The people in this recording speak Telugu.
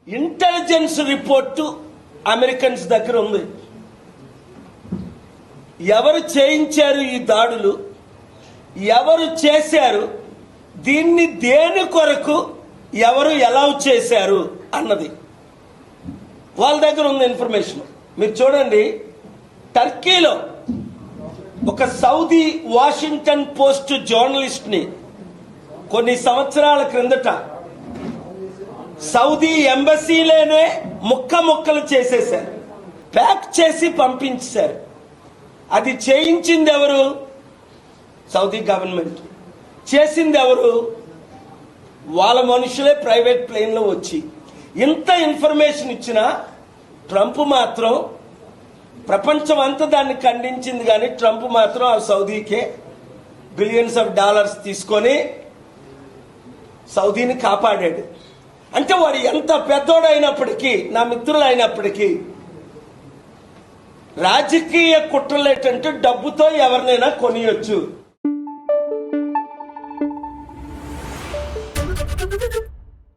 ఇంటెలిజెన్స్ రిపోర్టు అమెరికన్స్ దగ్గర ఉంది. ఎవరు చేయించారు ఈ దాడులు, ఎవరు చేశారు, దీన్ని దేని కొరకు ఎవరు ఎలా చేశారు అన్నది వాళ్ళ దగ్గర ఉంది ఇన్ఫర్మేషన్. మీరు చూడండి, టర్కీలో ఒక సౌదీ వాషింగ్టన్ పోస్ట్ జర్నలిస్ట్ ని కొన్ని సంవత్సరాల క్రిందట సౌదీ ఎంబసీలోనే ముక్కలు చేసేశారు, ప్యాక్ చేసి పంపించారు. అది చేయించింది ఎవరు? Saudi government. చేసింది ఎవరు? వాళ్ళ మనుషులే ప్రైవేట్ ప్లేన్లో వచ్చి. ఇంత ఇన్ఫర్మేషన్ ఇచ్చినా ట్రంప్ మాత్రం, ప్రపంచం అంతా దాన్ని ఖండించింది, కానీ ట్రంప్ మాత్రం ఆ సౌదీకే బిలియన్స్ ఆఫ్ డాలర్స్ తీసుకొని సౌదీని కాపాడాడు. అంటే వాడు ఎంత పెద్దోడైనప్పటికీ, నా మిత్రులు అయినప్పటికీ, రాజకీయ కుట్రలు ఏంటంటే డబ్బుతో ఎవరినైనా కొనియొచ్చు.